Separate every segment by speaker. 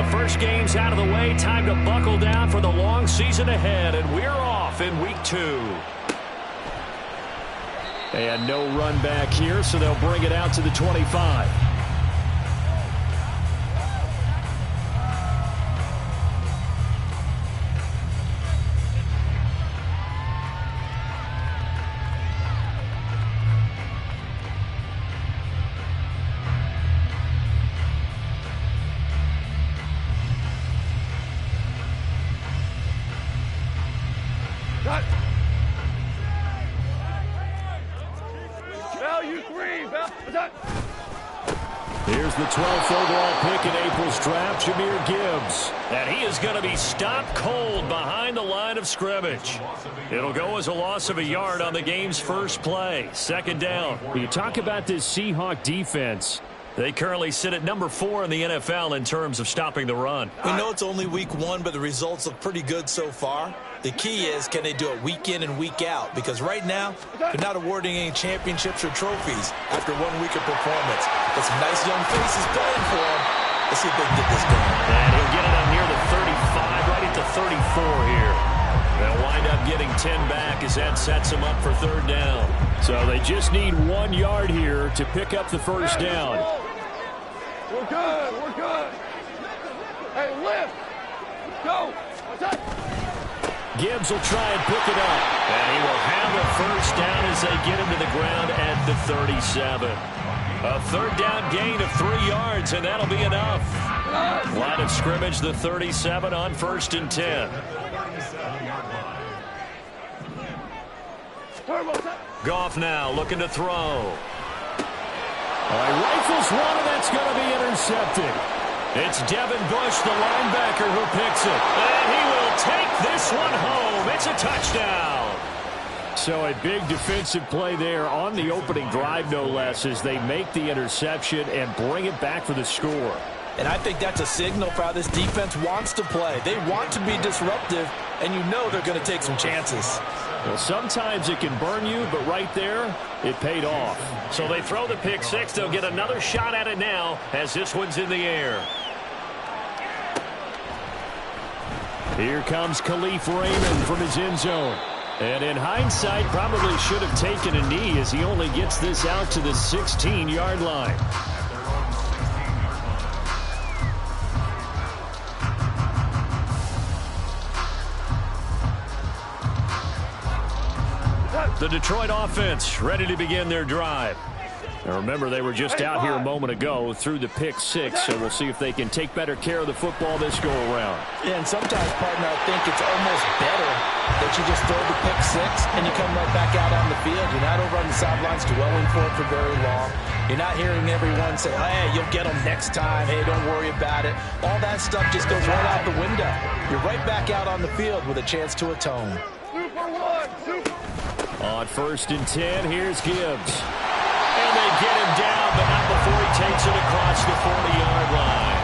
Speaker 1: the first game's out of the way. Time to buckle down for the long season ahead, and we're off in week 2. And no run back here, so they'll bring it out to the 25. Here's the 12th overall pick in April's draft, Jahmyr Gibbs. And he is going to be stopped cold behind the line of scrimmage. It'll go as a loss of a yard on the game's first play. Second down. You talk about this Seahawk defense. They currently sit at number 4 in the NFL in terms of stopping the run.
Speaker 2: We know it's only week 1, but the results look pretty good so far. The key is, can they do it week in and week out? Because right now, they're not awarding any championships or trophies after 1 week of performance. But some nice young faces playing for them. Let's see if they can get this done.
Speaker 1: And he'll get it up near the 35, right at the 34 here. They'll wind up getting 10 back as that sets them up for third down. So they just need 1 yard here to pick up the first down.
Speaker 3: We're good. We're good. Hey, lift. Go.
Speaker 1: Gibbs will try and pick it up. And he will have a first down as they get him to the ground at the 37. A third down gain of 3 yards, and that'll be enough. Line of scrimmage, the 37 on 1st and 10. Goff now looking to throw. Rifles one, and that's going to be intercepted. It's Devin Bush, the linebacker, who picks it. And he will take this one home. It's a touchdown. So a big defensive play there on the opening drive, no less, as they make the interception and bring it back for the score.
Speaker 2: And I think that's a signal for how this defense wants to play. They want to be disruptive, and you know they're going to take some chances.
Speaker 1: Well, sometimes it can burn you, but right there, it paid off. So they throw the pick six. They'll get another shot at it now as this one's in the air. Here comes Khalif Raymond from his end zone. And in hindsight, probably should have taken a knee as he only gets this out to the 16-yard line. The Detroit offense ready to begin their drive. Now remember, they were just out here a moment ago through the pick six, so we'll see if they can take better care of the football this go-around.
Speaker 2: Yeah, and sometimes, partner, I think it's almost better that you just throw the pick six and you come right back out on the field. You're not over on the sidelines dwelling for it for very long. You're not hearing everyone say, hey, you'll get them next time. Hey, don't worry about it. All that stuff just goes right out the window. You're right back out on the field with a chance to atone.
Speaker 1: On 1st and 10, here's Gibbs. And they get him down, but not before he takes it across the 40-yard line.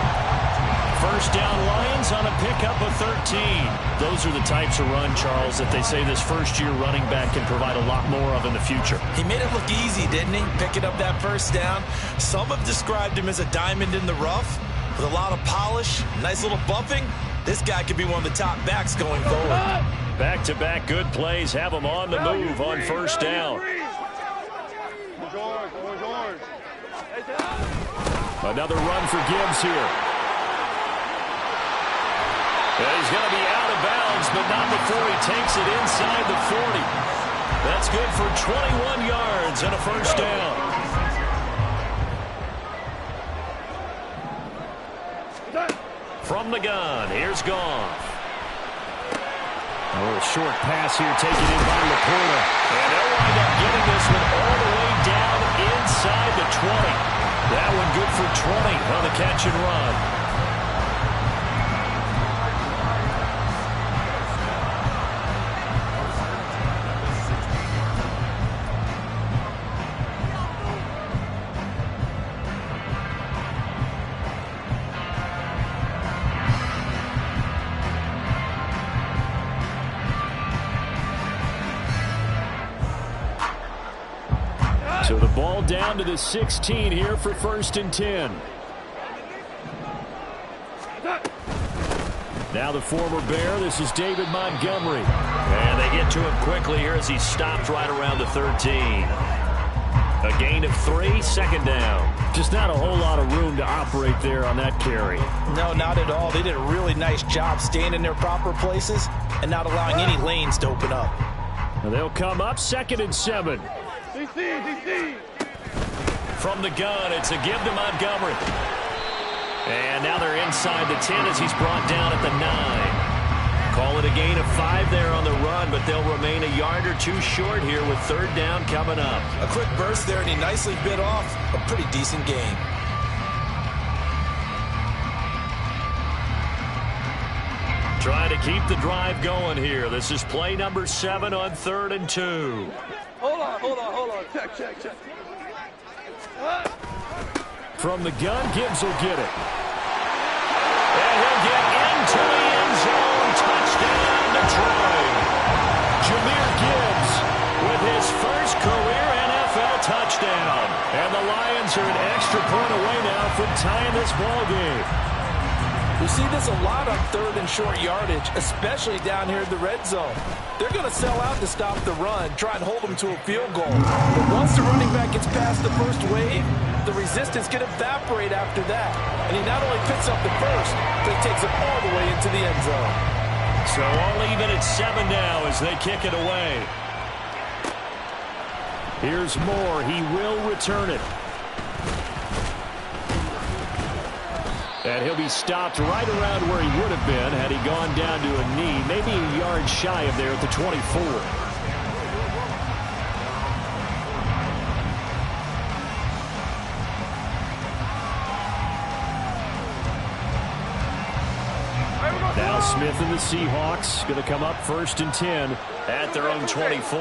Speaker 1: First down, Lions on a pickup of 13. Those are the types of run, Charles, that they say this first-year running back can provide a lot more of in the future.
Speaker 2: He made it look easy, didn't he? Picking up that first down. Some have described him as a diamond in the rough with a lot of polish, nice little bumping. This guy could be one of the top backs going forward.
Speaker 1: Back-to-back good plays have him on the move on first down. Another run for Gibbs here. And he's going to be out of bounds, but not before he takes it inside the 40. That's good for 21 yards and a first down. From the gun, here's Goff. A little short pass here taken in by Laporta. And they'll wind up getting this one all the way down inside the 20. That one good for 20 on the catch and run. So the ball down to the 16 here for 1st and 10. Now the former Bear, this is David Montgomery. And they get to him quickly here as he's stopped right around the 13. A gain of 3, second down.
Speaker 4: Just not a whole lot of room to operate there on that carry.
Speaker 2: No, not at all. They did a really nice job staying in their proper places and not allowing any lanes to open up.
Speaker 4: Now they'll come up 2nd and 7.
Speaker 3: DC.
Speaker 1: From the gun, it's a give to Montgomery. And now they're inside the 10 as he's brought down at the 9. Call it a gain of 5 there on the run, but they'll remain a yard or 2 short here with 3rd down coming up.
Speaker 2: A quick burst there, and he nicely bit off a pretty decent gain.
Speaker 1: Trying to keep the drive going here. This is play number 7 on 3rd and 2.
Speaker 3: Hold on. Check.
Speaker 4: From the gun, Gibbs will get it.
Speaker 1: And he'll get into the end zone. Touchdown, Detroit. Jahmyr Gibbs with his first career NFL touchdown. And the Lions are an extra point away now from tying this ball game.
Speaker 2: We see this a lot on 3rd and short yardage, especially down here in the red zone. They're going to sell out to stop the run, try and hold them to a field goal. But once the running back gets past the first wave, the resistance can evaporate after that. And he not only picks up the first, but he takes it all the way into the end zone.
Speaker 1: So all even at 7 now as they kick it away.
Speaker 4: Here's Moore. He will return it. And he'll be stopped right around where he would have been had he gone down to a knee, maybe a yard shy of there at the 24. Now Smith and the Seahawks going to come up 1st and 10
Speaker 1: at their own 24.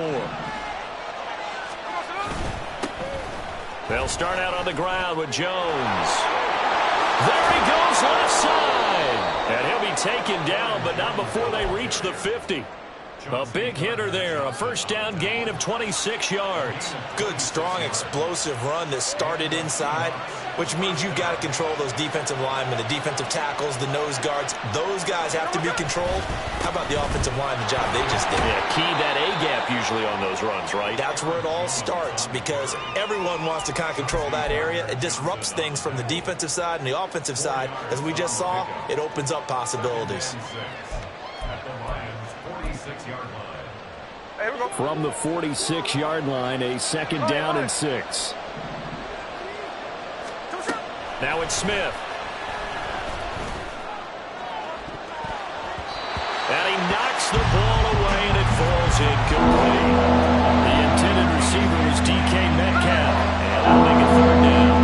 Speaker 1: They'll start out on the ground with Jones. There he goes left side. And he'll be taken down, but not before they reach the 50. A big hitter there. A 1st down gain of 26 yards.
Speaker 2: Good, strong, explosive run that started inside, which means you've got to control those defensive linemen, the defensive tackles, the nose guards. Those guys have to be controlled. How about the offensive line, the job they just did?
Speaker 1: Yeah, key that A-gap usually on those runs, right?
Speaker 2: That's where it all starts because everyone wants to kind of control that area. It disrupts things from the defensive side and the offensive side. As we just saw, it opens up possibilities.
Speaker 4: From the 46-yard line, a 2nd down and 6.
Speaker 1: Now it's Smith. And he knocks the ball away, and it falls incomplete. The intended receiver was DK Metcalf. And they'll make it 3rd down.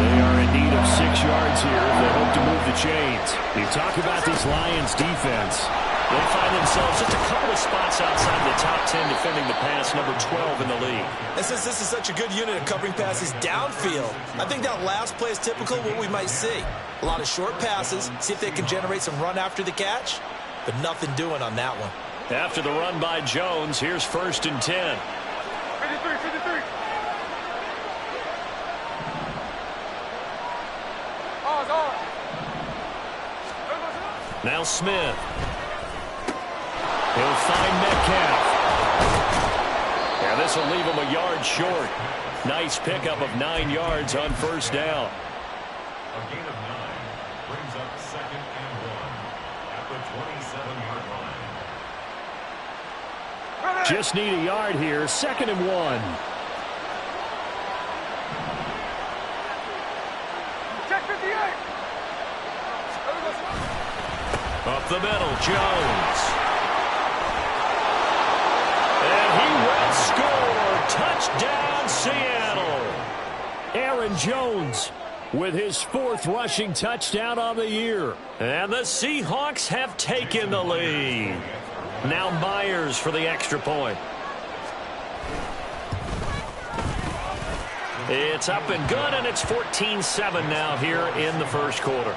Speaker 4: They are in need of 6 yards here if they hope to move the chains. You talk about this Lions defense.
Speaker 1: They find themselves just a couple of spots outside the top 10 defending the pass, number 12 in the league.
Speaker 2: And since this is such a good unit of covering passes downfield, I think that last play is typical of what we might see. A lot of short passes, see if they can generate some run after the catch, but nothing doing on that one.
Speaker 1: After the run by Jones, here's 1st and 10.
Speaker 3: 53.
Speaker 1: Now Smith. He'll find Metcalf. And this will leave him a yard short. Nice pickup of 9 yards on 1st down.
Speaker 5: A gain of 9 brings up 2nd and 1 at the 27-yard line.
Speaker 4: Just need a yard here. 2nd and 1.
Speaker 3: Check 58.
Speaker 1: Up the middle, Jones. And he will score. Touchdown, Seattle.
Speaker 4: Aaron Jones with his 4th rushing touchdown on the year.
Speaker 1: And the Seahawks have taken the lead. Now Myers for the extra point. It's up and good, and it's 14-7 now here in the 1st quarter.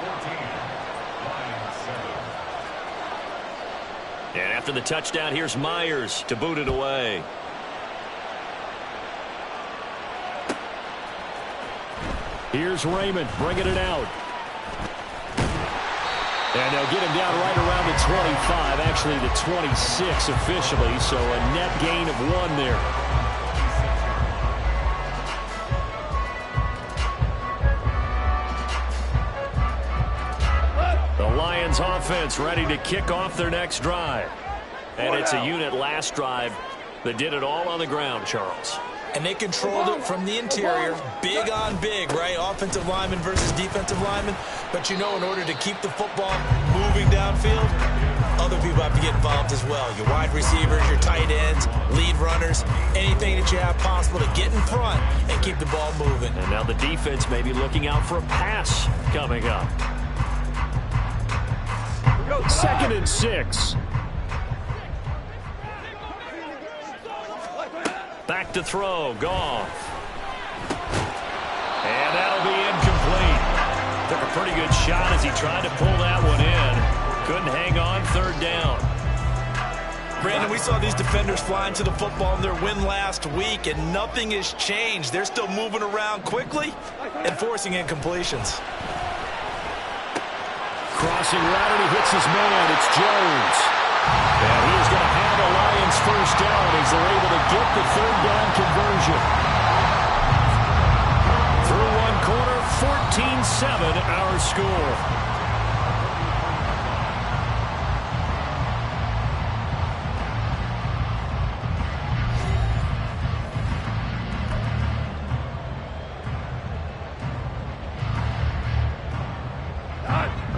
Speaker 1: And after the touchdown, here's Myers to boot it away.
Speaker 4: Here's Raymond bringing it out. And they'll get him down right around the 25, actually the 26 officially, so a net gain of 1 there. The Lions offense ready to kick off their next drive. And it's a unit last drive that did it all on the ground, Charles.
Speaker 2: And they controlled it from the interior, big on big, right? Offensive lineman versus defensive lineman. But, you know, in order to keep the football moving downfield, other people have to get involved as well. Your wide receivers, your tight ends, lead runners, anything that you have possible to get in front and keep the ball moving.
Speaker 4: And now the defense may be looking out for a pass coming up. 2nd and 6. Back to throw, Goff. And that'll be incomplete. Took a pretty good shot as he tried to pull that one in. Couldn't hang on, 3rd down.
Speaker 2: Brandon, we saw these defenders flying to the football in their win last week, and nothing has changed. They're still moving around quickly and forcing incompletions.
Speaker 4: Crossing route, and he hits his man. It's Jones. And he is going to have the Lions first down as they're able to get the 3rd down conversion. Through one quarter, 14-7 our score.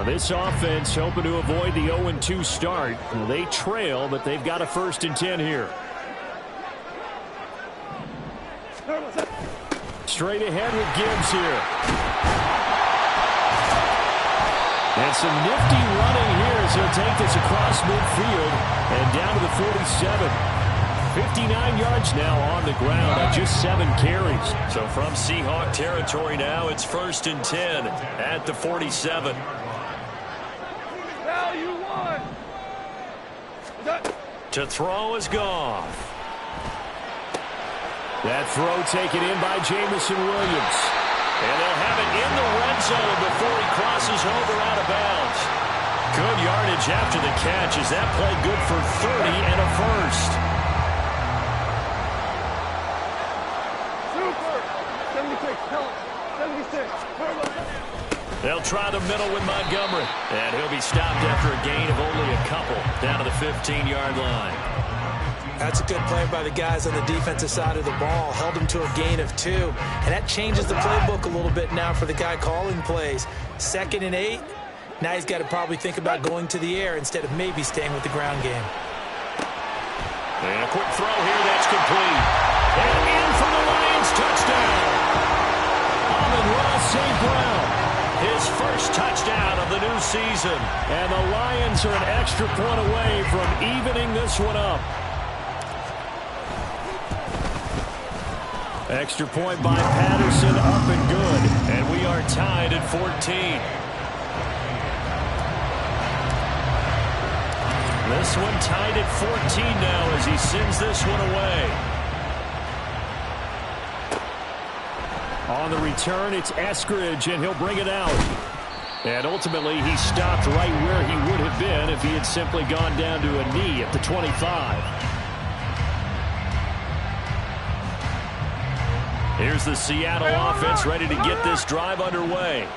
Speaker 4: This offense hoping to avoid the 0-2 start. They trail, but they've got a 1st and 10 here. Straight ahead with Gibbs here. And some nifty running here as he'll take this across midfield and down to the 47. 59 yards now on the ground on just 7 carries.
Speaker 1: So from Seahawk territory now, it's 1st and 10 at the 47. To throw is Goff.
Speaker 4: That throw taken in by Jamison Williams.
Speaker 1: And they'll have it in the red zone before he crosses over out of bounds. Good yardage after the catch as that play good for 30 and a 1st.
Speaker 3: Super. 76. Help. 76.
Speaker 1: They'll try the middle with Montgomery. And he'll be stopped after a gain of only a couple down to the 15-yard line.
Speaker 2: That's a good play by the guys on the defensive side of the ball. Held him to a gain of 2. And that changes the playbook a little bit now for the guy calling plays. 2nd and 8. Now he's got to probably think about going to the air instead of maybe staying with the ground game.
Speaker 1: And a quick throw here that's complete. And in for the Lions touchdown.
Speaker 4: Amon-Ra St. Brown.
Speaker 1: His first touchdown of the new season.
Speaker 4: And the Lions are an extra point away from evening this one up. Extra point by Patterson, up and good.
Speaker 1: And we are tied at 14. This one tied at 14 now as he sends this one away.
Speaker 4: On the return, it's Eskridge, and he'll bring it out. And ultimately, he stopped right where he would have been if he had simply gone down to a knee at the 25.
Speaker 1: Here's the Seattle offense ready to get this drive underway.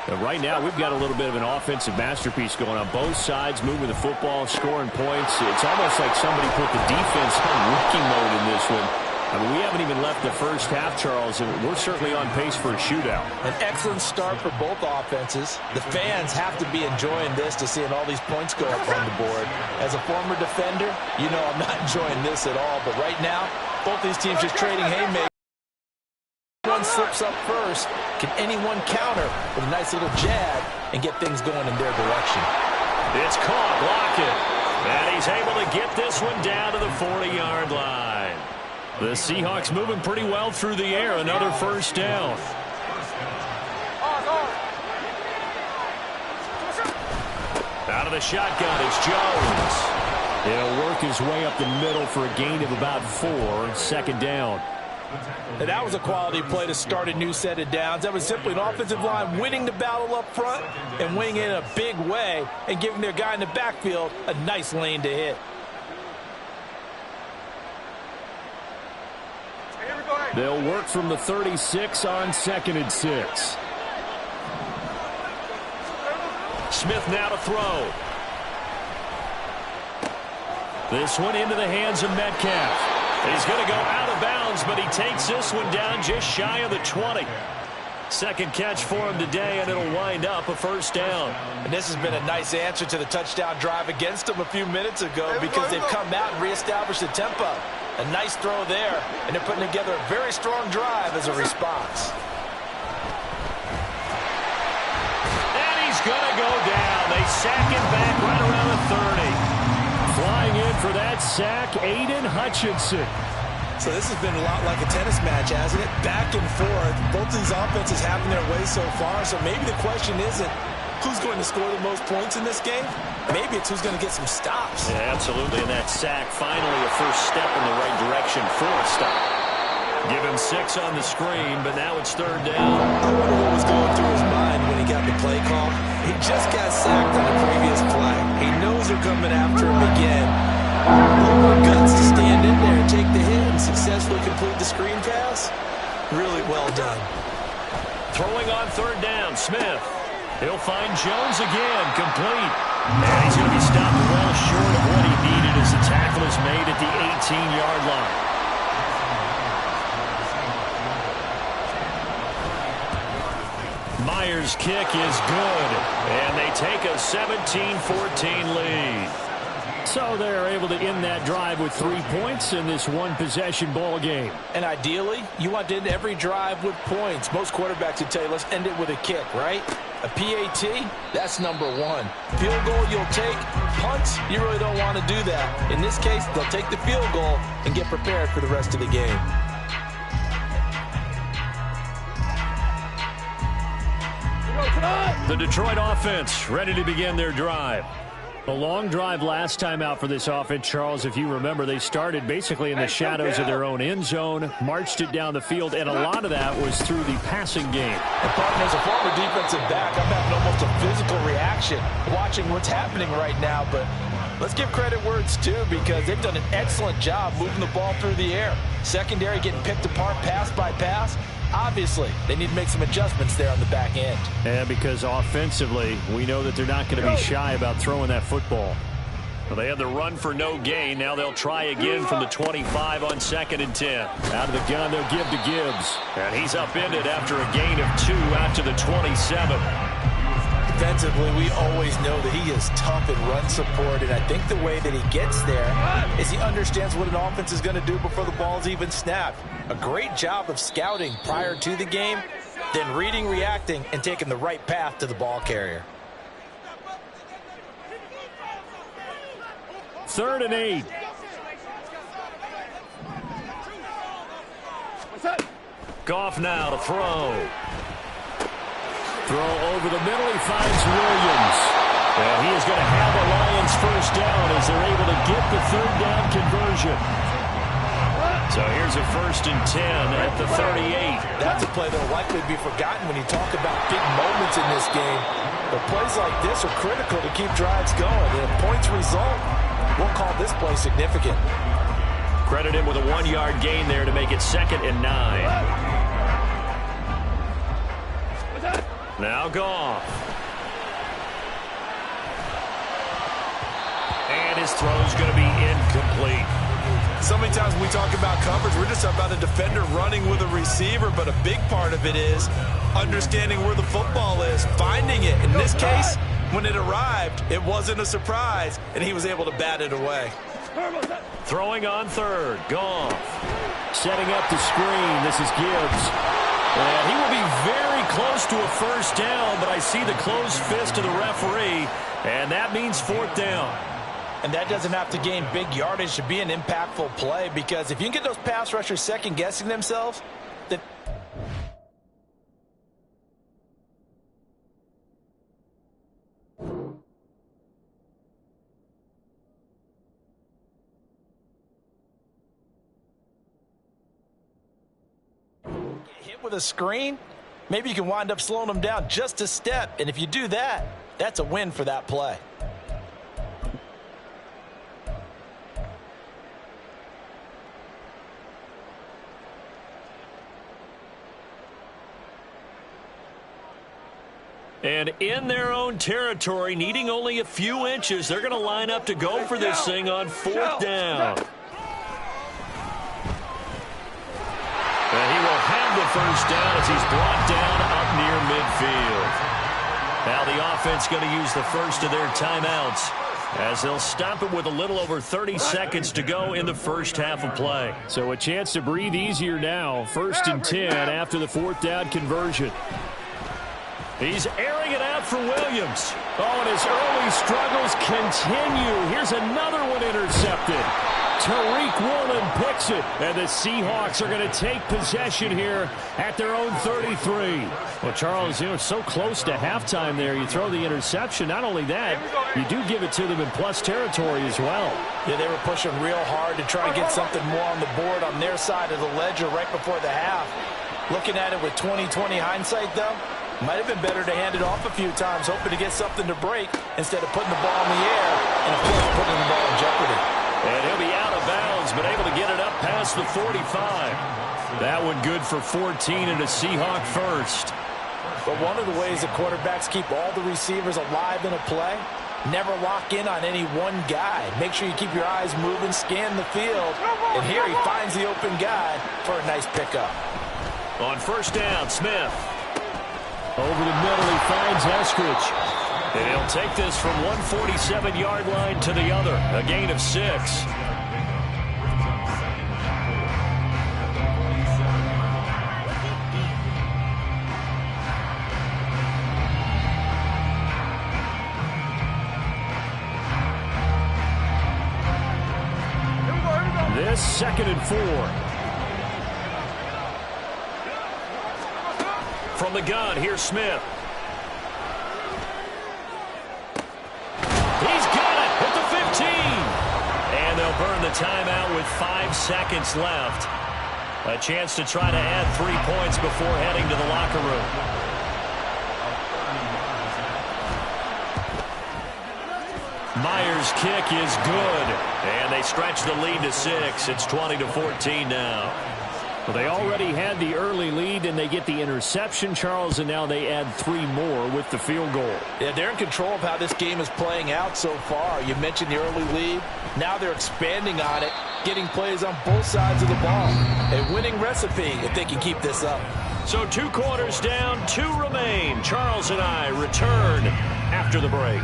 Speaker 4: And right now, we've got a little bit of an offensive masterpiece going on both sides, moving the football, scoring points. It's almost like somebody put the defense on rookie mode in this one. I mean, we haven't even left the first half, Charles, and we're certainly on pace for a shootout.
Speaker 2: An excellent start for both offenses. The fans have to be enjoying this to seeing all these points go up on the board. As a former defender, you know I'm not enjoying this at all. But right now, both these teams just trading haymakers. One slips up first. Can anyone counter with a nice little jab and get things going in their direction?
Speaker 1: It's caught, Lockett. And he's able to get this one down to the 40-yard line. The Seahawks moving pretty well through the air. Another first down. Out of the shotgun, it's Jones.
Speaker 4: He'll work his way up the middle for a gain of about 4. 2nd down.
Speaker 2: And that was a quality play to start a new set of downs. That was simply an offensive line winning the battle up front and winning it in a big way and giving their guy in the backfield a nice lane to hit.
Speaker 4: They'll work from the 36 on 2nd and 6.
Speaker 1: Smith now to throw. This one into the hands of Metcalf. He's going to go out of bounds, but he takes this one down just shy of the 20. Second catch for him today, and it'll wind up a first down.
Speaker 2: And this has been a nice answer to the touchdown drive against them a few minutes ago because they've come out and reestablished the tempo. A nice throw there, and they're putting together a very strong drive as a response.
Speaker 1: And he's going to go down. They sack him back right around the 30.
Speaker 4: Flying in for that sack, Aiden Hutchinson.
Speaker 2: So this has been a lot like a tennis match, hasn't it? Back and forth. Both of these offenses having their way so far. So maybe the question isn't who's going to score the most points in this game. Maybe it's who's going to get some stops.
Speaker 1: Yeah, absolutely. And that sack, finally a first step in the right direction for a stop. Give him 6 on the screen, but now it's third down.
Speaker 2: I wonder what was going through his mind when he got the play call. He just got sacked on the previous play. He knows they're coming after him again. A little more guts to stand in there and take the hit and successfully complete the screen pass. Really well done.
Speaker 1: Throwing on third down, Smith. He'll find Jones again, complete. And he's going to be stopped well short of what he needed as the tackle is made at the 18-yard line. Myers' kick is good, and they take a 17-14 lead.
Speaker 4: So they're able to end that drive with 3 points in this one-possession ball game.
Speaker 2: And ideally, you want to end every drive with points. Most quarterbacks would tell you, let's end it with a kick, right? A PAT, that's number 1. Field goal you'll take. Punts, you really don't want to do that. In this case, they'll take the field goal and get prepared for the rest of the game.
Speaker 1: The Detroit offense ready to begin their drive.
Speaker 4: A long drive last time out for this offense, Charles. If you remember, they started basically in the shadows of their own end zone, marched it down the field, and a lot of that was through the passing game.
Speaker 2: And partner, as a former defensive back, I'm having almost a physical reaction watching what's happening right now. But let's give credit where it's due because they've done an excellent job moving the ball through the air. Secondary getting picked apart pass by pass. Obviously, they need to make some adjustments there on the back end.
Speaker 4: Yeah, because offensively, we know that they're not going to be shy about throwing that football.
Speaker 1: Well, they had the run for no gain. Now they'll try again from the 25 on 2nd and 10.
Speaker 4: Out of the gun, they'll give to Gibbs.
Speaker 1: And he's upended after a gain of 2 out to the 27.
Speaker 2: Defensively, we always know that he is tough in run support, and I think the way that he gets there is he understands what an offense is going to do before the ball's even snapped. A great job of scouting prior to the game, then reading, reacting, and taking the right path to the ball carrier.
Speaker 4: 3rd and 8.
Speaker 1: Goff now to throw.
Speaker 4: Throw over the middle, he finds Williams.
Speaker 1: And he is going to have the Lions first down as they're able to get the 3rd down conversion. So here's a 1st and 10 at the 38.
Speaker 2: That's a play that will likely be forgotten when you talk about big moments in this game. But plays like this are critical to keep drives going. And if points result, we'll call this play significant.
Speaker 1: Credit him with a 1-yard gain there to make it 2nd and 9. Now Goff. And his throw's going to be incomplete.
Speaker 2: So many times when we talk about coverage, we're just about a defender running with a receiver, but a big part of it is understanding where the football is, finding it. In this case, when it arrived, it wasn't a surprise, and he was able to bat it away.
Speaker 1: Throwing on 3rd, Goff.
Speaker 4: Setting up the screen, this is Gibbs.
Speaker 1: And he will be very close to a first down, but I see the closed fist of the referee, and that means 4th down.
Speaker 2: And that doesn't have to gain big yardage to be an impactful play, because if you can get those pass rushers second-guessing themselves, then Hit with a screen, maybe you can wind up slowing them down just a step. And if you do that, that's a win for that play.
Speaker 1: And in their own territory, needing only a few inches, they're going to line up to go for this thing on 4th down. And he will have the first down as he's brought down up near midfield. Now the offense going to use the first of their timeouts as they'll stop it with a little over 30 seconds to go in the first half of play.
Speaker 4: So a chance to breathe easier now. 1st and 10 after the 4th down conversion.
Speaker 1: He's airing it out for Williams.
Speaker 4: Oh, and his early struggles continue. Here's another one intercepted. Tariq Woolen picks it, and the Seahawks are going to take possession here at their own 33. Well, Charles, so close to halftime there. You throw the interception. Not only that, you do give it to them in plus territory as well.
Speaker 2: Yeah, they were pushing real hard to try to get something more on the board on their side of the ledger right before the half. Looking at it with 20/20 hindsight, though, might have been better to hand it off a few times, hoping to get something to break instead of putting the ball in the air and, of course, putting the ball in jeopardy.
Speaker 1: And he'll be out of bounds, but able to get it up past the 45. That one good for 14 and a Seahawk first.
Speaker 2: But one of the ways that quarterbacks keep all the receivers alive in a play, never lock in on any one guy. Make sure you keep your eyes moving, scan the field, and here he finds the open guy for a nice pickup.
Speaker 1: On 1st down, Smith.
Speaker 4: Over the middle, he finds Eskridge.
Speaker 1: And he'll take this from 147-yard line to the other. A gain of 6.
Speaker 4: This 2nd and 4.
Speaker 1: From the gun, here's Smith. He's got it at the 15. And they'll burn the timeout with 5 seconds left. A chance to try to add 3 points before heading to the locker room. Myers' kick is good. And they stretch the lead to 6. It's 20-14 now.
Speaker 4: Well, they already had the early lead, and they get the interception, Charles, and now they add 3 more with the field goal.
Speaker 2: Yeah, they're in control of how this game is playing out so far. You mentioned the early lead. Now they're expanding on it, getting plays on both sides of the ball. A winning recipe if they can keep this up.
Speaker 1: So 2 quarters down, 2 remain. Charles and I return after the break.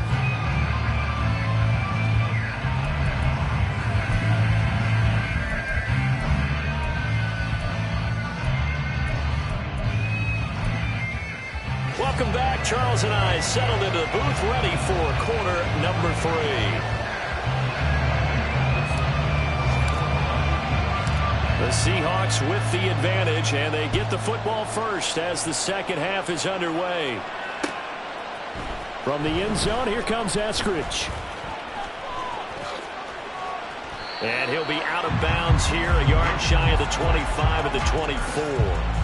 Speaker 1: Welcome back. Charles and I settled into the booth, ready for quarter number 3. The Seahawks with the advantage, and they get the football first as the second half is underway.
Speaker 4: From the end zone, here comes Eskridge.
Speaker 1: And he'll be out of bounds here, a yard shy of the 25 at the 24.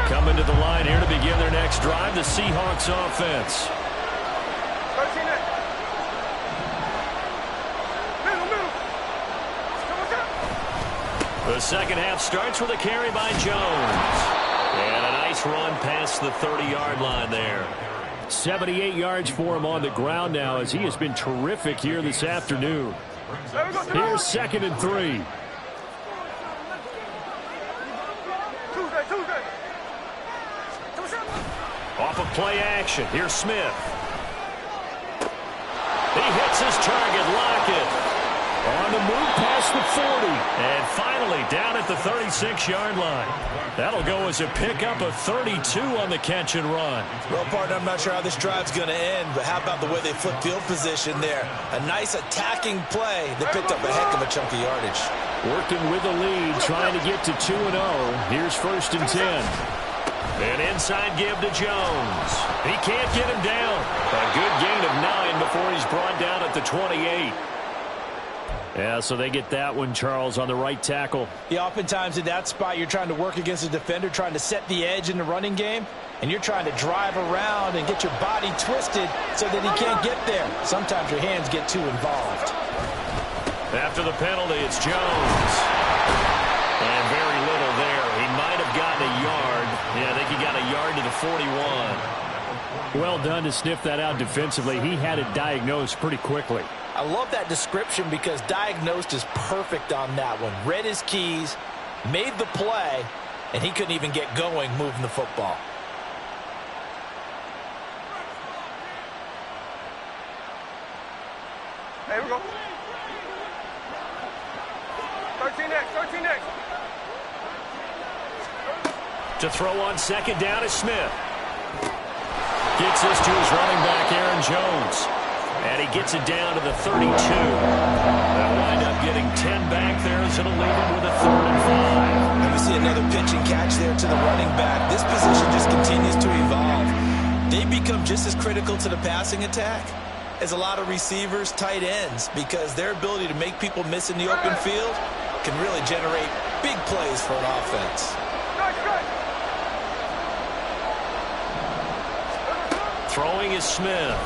Speaker 1: Coming to the line here to begin their next drive, the Seahawks offense. The second half starts with a carry by Jones. And a nice run past the 30-yard line there.
Speaker 4: 78 yards for him on the ground now, as he has been terrific here this afternoon. Here's 2nd and 3.
Speaker 1: Off of play action. Here's Smith. He hits his target, Lockett.
Speaker 4: On the move past the 40.
Speaker 1: And finally down at the 36-yard line. That'll go as a pickup of 32 on the catch and run.
Speaker 2: Well, partner, I'm not sure how this drive's going to end, but how about the way they flip field position there? A nice attacking play. They picked up a heck of a chunk of yardage.
Speaker 4: Working with the lead, trying to get to 2-0. Here's 1st and 10.
Speaker 1: An inside give to Jones. He can't get him down. A good gain of 9 before he's brought down at the 28.
Speaker 4: Yeah, so they get that one, Charles, on the right tackle.
Speaker 2: Yeah, oftentimes in that spot, you're trying to work against a defender, trying to set the edge in the running game, and you're trying to drive around and get your body twisted so that he can't get there. Sometimes your hands get too involved.
Speaker 1: After the penalty, it's Jones. And very little there. He might have gotten a yard. Yeah, I think he got a yard to the 41.
Speaker 4: Well done to sniff that out defensively. He had it diagnosed pretty quickly.
Speaker 2: I love that description because diagnosed is perfect on that one. Read his keys, made the play, and he couldn't even get going moving the football.
Speaker 3: Hey, we go. 13 next, 13 next.
Speaker 1: To throw on second down is Smith. Gets this to his running back, Aaron Jones. And he gets it down to the 32. They'll wind up getting 10 back there as it'll leave him with a 3rd and 5.
Speaker 2: And we see another pitch and catch there to the running back. This position just continues to evolve. They become just as critical to the passing attack as a lot of receivers, tight ends, because their ability to make people miss in the open field can really generate big plays for an offense.
Speaker 1: Throwing is Smith.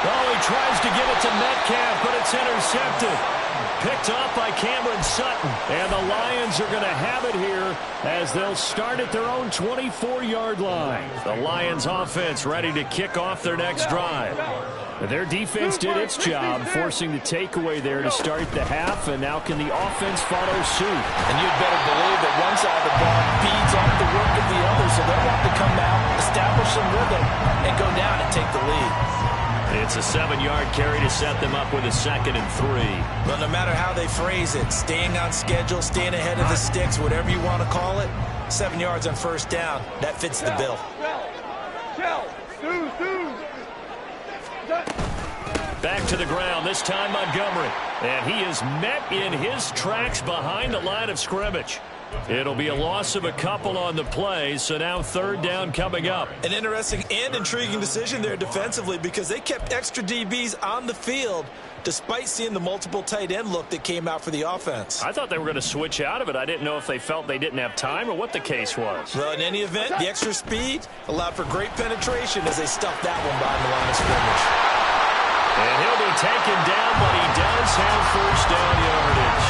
Speaker 1: Oh, he tries to get it to Metcalf, but it's intercepted. Picked off by Cameron Sutton. And the Lions are going to have it here as they'll start at their own 24-yard line. The Lions offense ready to kick off their next drive. Their defense did its job, forcing the takeaway there to start the half, and now can the offense follow suit?
Speaker 2: And you'd better believe that one side of the ball feeds off the work of the other, so they'll want to come out, establish some rhythm, and go down and take the lead.
Speaker 1: It's a 7-yard carry to set them up with a 2nd and 3.
Speaker 2: Well, no matter how they phrase it, staying on schedule, staying ahead of the sticks, whatever you want to call it, 7 yards on first down, that fits the bill.
Speaker 1: Back to the ground, this time Montgomery. And he is met in his tracks behind the line of scrimmage. It'll be a loss of a couple on the play, so now 3rd down coming up.
Speaker 2: An interesting and intriguing decision there defensively because they kept extra DBs on the field despite seeing the multiple tight end look that came out for the offense.
Speaker 1: I thought they were going to switch out of it. I didn't know if they felt they didn't have time or what the case was.
Speaker 2: Well, in any event, the extra speed allowed for great penetration as they stuffed that one behind the line of scrimmage.
Speaker 1: And he'll be taken down, but he does have first down yardage.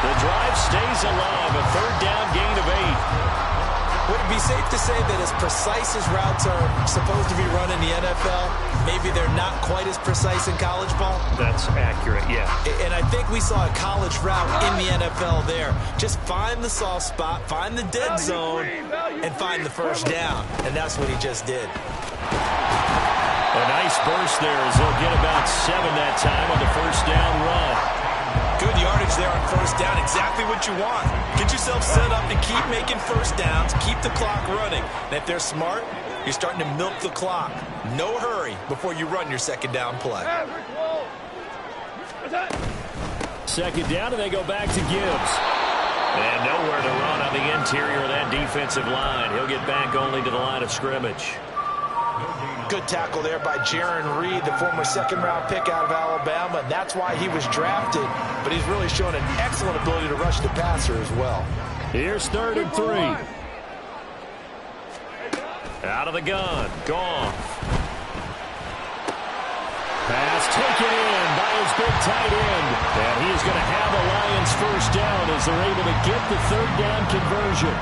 Speaker 1: The drive stays alive, a 3rd down gain of 8.
Speaker 2: Would it be safe to say that as precise as routes are supposed to be run in the NFL, maybe they're not quite as precise in college ball?
Speaker 1: That's accurate, yeah.
Speaker 2: And I think we saw a college route in the NFL there. Just find the soft spot, find the dead zone, and find the first down. And that's what he just did.
Speaker 1: A nice burst there as they'll get about 7 that time on the first down run.
Speaker 2: Good yardage there on first down. Exactly what you want. Get yourself set up to keep making first downs, keep the clock running. And if they're smart, you're starting to milk the clock. No hurry before you run your 2nd down play.
Speaker 1: 2nd down, and they go back to Gibbs. And nowhere to run on the interior of that defensive line. He'll get back only to the line of scrimmage.
Speaker 2: Good tackle there by Jaron Reed, the former 2nd-round pick out of Alabama. That's why he was drafted, but he's really shown an excellent ability to rush the passer as well.
Speaker 1: Here's 3rd and 3. Out of the gun. Goff. Pass taken in by his big tight end. And he is going to have a Lions first down as they're able to get the 3rd down conversion.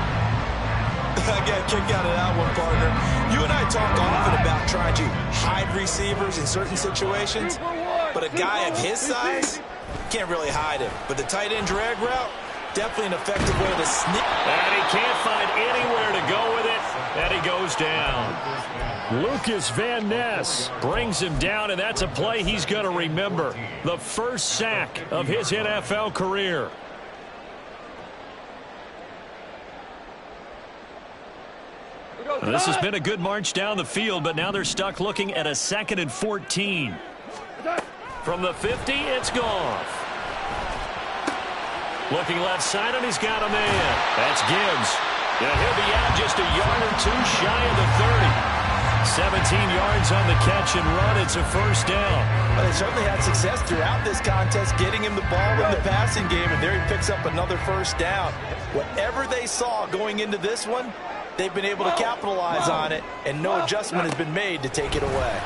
Speaker 2: I got a kick out of that one, partner. You and I talk often about trying to hide receivers in certain situations, but a guy of his size can't really hide him. But the tight end drag route, definitely an effective way to sneak.
Speaker 1: And he can't find anywhere to go with it, and he goes down. Lucas Van Ness brings him down, and that's a play he's going to remember. The first sack of his NFL career. This has been a good march down the field, but now they're stuck looking at a 2nd and 14. From the 50, it's Goff. Looking left side, and he's got a man. That's Gibbs. And he'll be out just a yard or two shy of the 30. 17 yards on the catch and run. It's a first down.
Speaker 2: Well, they certainly had success throughout this contest getting him the ball in the passing game, and there he picks up another first down. Whatever they saw going into this one, they've been able to capitalize on it, and no adjustment has been made to take it away.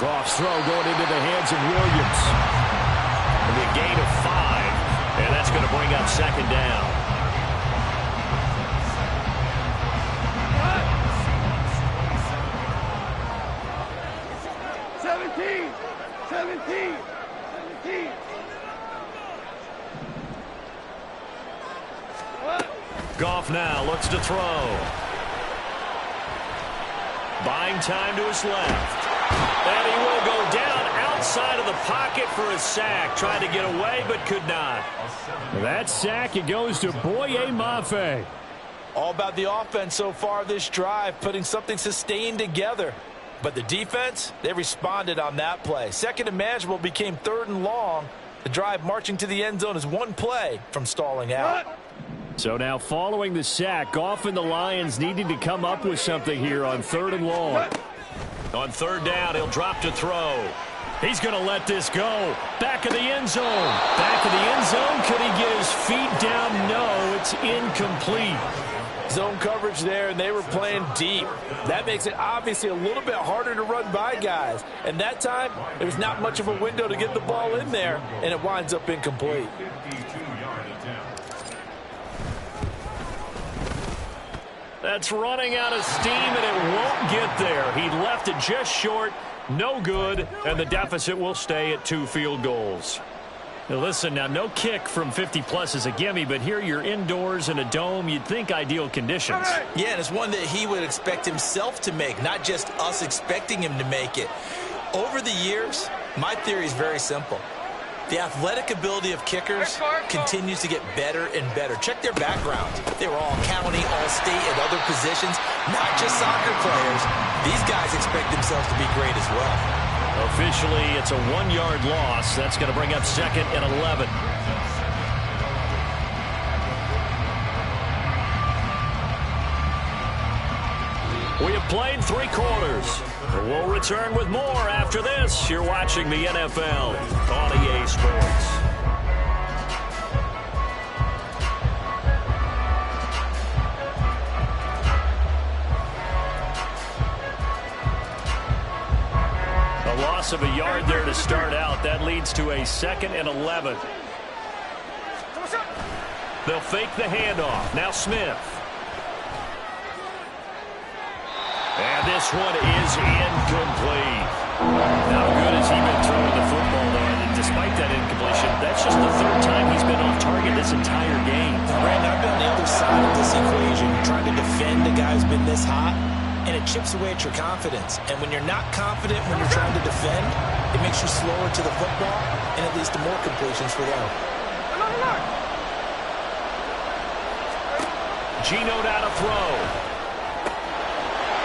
Speaker 4: Goff's throw going into the hands of Williams.
Speaker 1: And a gain of 5, and that's going to bring up second down.
Speaker 3: 17.
Speaker 1: Goff now looks to throw. Buying time to his left. And he will go down outside of the pocket for a sack. Tried to get away, but could not.
Speaker 4: That sack, it goes to Boye Mafe.
Speaker 2: All about the offense so far this drive, putting something sustained together. But the defense, they responded on that play. Second and manageable became 3rd and long. The drive marching to the end zone is one play from stalling out.
Speaker 4: So now following the sack, Goff and the Lions needing to come up with something here on 3rd and long.
Speaker 1: On 3rd down, he'll drop to throw. He's going to let this go. Back of the end zone. Back of the end zone. Could he get his feet down? No, it's incomplete.
Speaker 2: Zone coverage there, and they were playing deep. That makes it obviously a little bit harder to run by guys. And that time, there was not much of a window to get the ball in there, and it winds up incomplete.
Speaker 1: That's running out of steam, and it won't get there. He left it just short. No good, and the deficit will stay at 2 field goals. Now listen, now no kick from 50-plus is a gimme, but here you're indoors in a dome. You'd think ideal conditions.
Speaker 2: Yeah, and it's one that he would expect himself to make, not just us expecting him to make it. Over the years, my theory is very simple. The athletic ability of kickers continues to get better and better. Check their backgrounds. They were all county, all state, at other positions, not just soccer players. These guys expect themselves to be great as well.
Speaker 1: Officially, it's a 1-yard loss. That's going to bring up 2nd and 11. We have played 3 quarters. We'll return with more after this. You're watching the NFL on EA Sports. A loss of a yard there to start out. That leads to a 2nd and 11. They'll fake the handoff. Now Smith. And this one is incomplete. How good has he been throwing the football, though? And despite that incompletion, that's just the 3rd time he's been off target this entire game.
Speaker 2: Brandon, I've been on the other side of this equation, trying to defend a guy who's been this hot, and it chips away at your confidence. And when you're not confident when you're trying to defend, it makes you slower to the football, and it leads to more completions for them.
Speaker 1: Gino down to throw.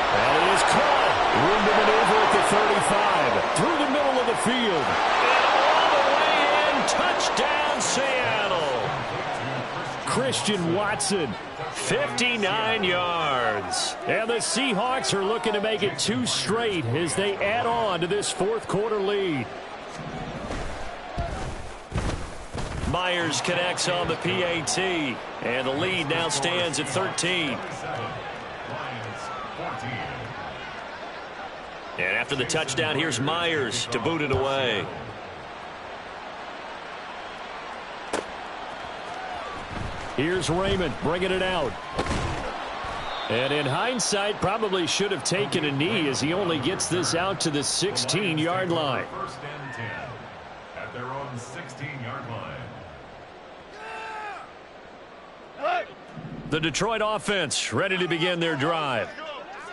Speaker 1: And it is caught. Room to maneuver at the 35. Through the middle of the field. And all the way in. Touchdown, Seattle.
Speaker 4: Christian Watson.
Speaker 1: 59 yards.
Speaker 4: And the Seahawks are looking to make it 2 straight as they add on to this 4th quarter lead.
Speaker 1: Myers connects on the PAT. And the lead now stands at 13. And after the touchdown, here's Myers to boot it away.
Speaker 4: Here's Raymond bringing it out. And in hindsight, probably should have taken a knee as he only gets this out to the 16-yard line.
Speaker 5: 1st and 10 at their own 16-yard line.
Speaker 1: The Detroit offense ready to begin their drive.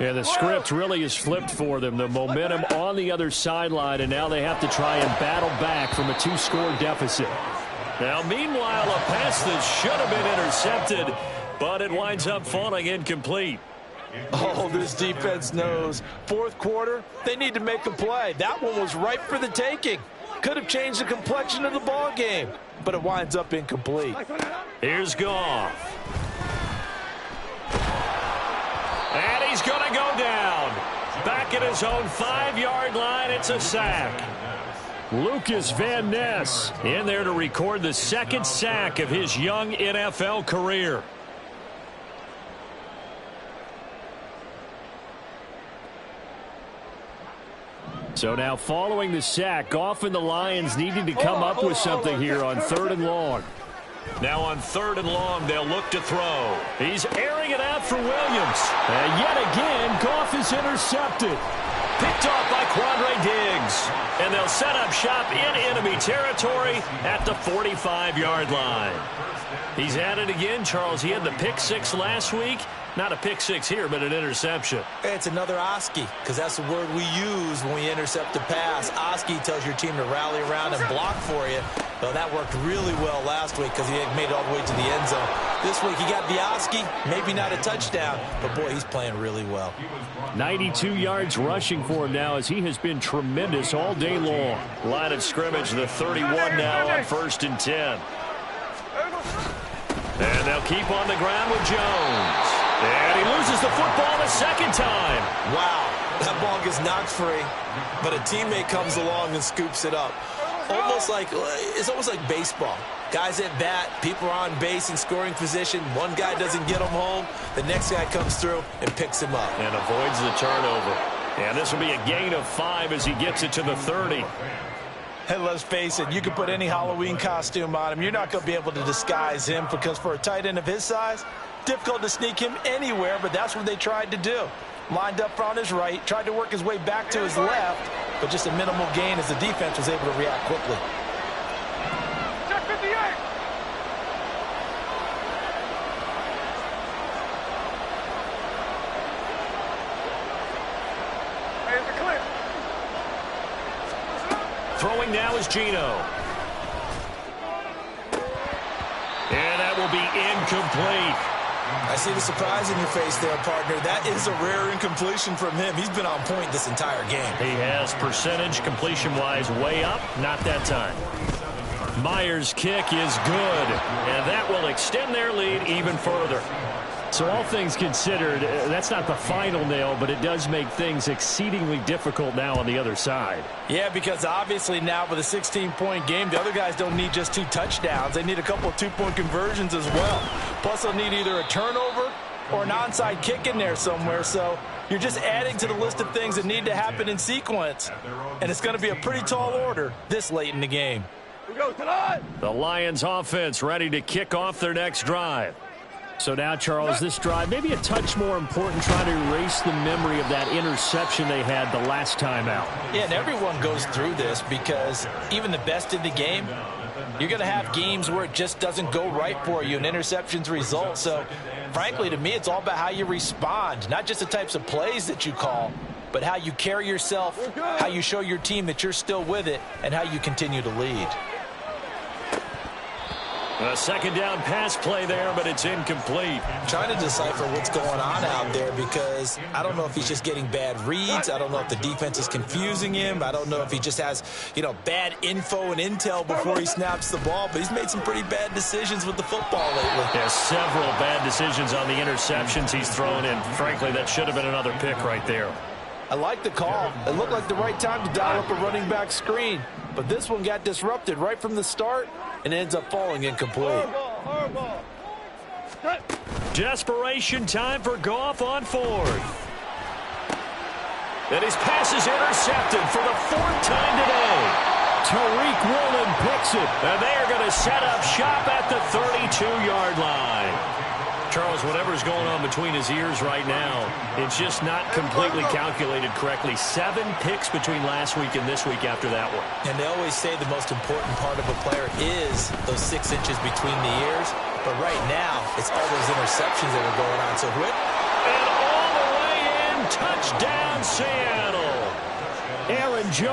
Speaker 4: And the script really is flipped for them. The momentum on the other sideline, and now they have to try and battle back from a 2-score deficit.
Speaker 1: Now, meanwhile, a pass that should have been intercepted, but it winds up falling incomplete.
Speaker 2: Oh, this defense knows. 4th quarter, they need to make a play. That one was ripe for the taking. Could have changed the complexion of the ball game, but it winds up incomplete.
Speaker 1: Here's Goff. And he he's going to go down. Back at his own 5-yard line, it's a sack. Lucas Van Ness in there to record the second sack of his young NFL career. So now following the sack, Goff and the Lions needing to come up with something here on 3rd and long. Now on 3rd and long, they'll look to throw. He's airing it out for Williams. And yet again, Goff is intercepted. Picked off by Quandre Diggs. And they'll set up shop in enemy territory at the 45-yard line. He's at it again, Charles. He had the pick 6 last week. Not a pick 6 here, but an interception.
Speaker 2: It's another Oski, because that's the word we use when we intercept a pass. Oski tells your team to rally around and block for you. Well, that worked really well last week because he made it all the way to the end zone. This week he got the Oski, maybe not a touchdown, but boy, he's playing really well. 92 yards rushing for him now as he has been tremendous all day long.
Speaker 1: Line of scrimmage, the 31 now on 1st and 10. And they'll keep on the ground with Jones. And he loses the football the second time.
Speaker 2: Wow, that ball gets knocked free, but a teammate comes along and scoops it up. It's almost like baseball. Guys at bat, people are on base in scoring position. One guy doesn't get him home. The next guy comes through and picks him up.
Speaker 1: And avoids the turnover. And this will be a gain of 5 as he gets it to the 30.
Speaker 2: Hey, let's face it, you can put any Halloween costume on him. You're not going to be able to disguise him because for a tight end of his size, difficult to sneak him anywhere, but that's what they tried to do. Lined up on his right, tried to work his way back to his left, but just a minimal gain as the defense was able to react quickly.
Speaker 3: Check 58. Hey, it's a clip.
Speaker 1: Throwing now is Geno. And that will be incomplete.
Speaker 2: I see the surprise in your face there, partner. That is a rare incompletion from him. He's been on point this entire game.
Speaker 1: He has percentage completion-wise way up. Not that time. Myers' kick is good. And that will extend their lead even further. So all things considered, that's not the final nail, but it does make things exceedingly difficult now on the other side.
Speaker 2: Yeah, because obviously now with a 16-point game, the other guys don't need just 2 touchdowns. They need a couple of 2-point conversions as well. Plus, they'll need either a turnover or an onside kick in there somewhere. So you're just adding to the list of things that need to happen in sequence. And it's going to be a pretty tall order this late in the game.
Speaker 3: We go tonight.
Speaker 1: The Lions offense ready to kick off their next drive. So now, Charles, this drive maybe a touch more important, trying to erase the memory of that interception they had the last time out.
Speaker 2: Yeah, and everyone goes through this because even the best in the game, you're going to have games where it just doesn't go right for you and interceptions result. So, frankly, to me, it's all about how you respond, not just the types of plays that you call, but how you carry yourself, how you show your team that you're still with it, and how you continue to lead.
Speaker 1: A second down pass play there, but it's incomplete.
Speaker 2: I'm trying to decipher what's going on out there because I don't know if he's just getting bad reads. I don't know if the defense is confusing him. I don't know if he just has, bad info and intel before he snaps the ball. But he's made some pretty bad decisions with the football lately.
Speaker 1: Yeah, several bad decisions on the interceptions he's thrown in. Frankly, that should have been another pick right there.
Speaker 2: I like the call. It looked like the right time to dial up a running back screen. But this one got disrupted right from the start and ends up falling incomplete.
Speaker 1: Desperation time for Goff on 4th. And his pass is intercepted for the 4th time today. Tariq Woolen picks it. And they are going to set up shop at the 32-yard line. Charles, whatever's going on between his ears right now, it's just not completely calculated correctly. 7 picks between last week and this week after that one.
Speaker 2: And they always say the most important part of a player is those 6 inches between the ears. But right now, it's all those interceptions that are going on. So
Speaker 1: and all the way in, touchdown Seattle. Aaron Jones.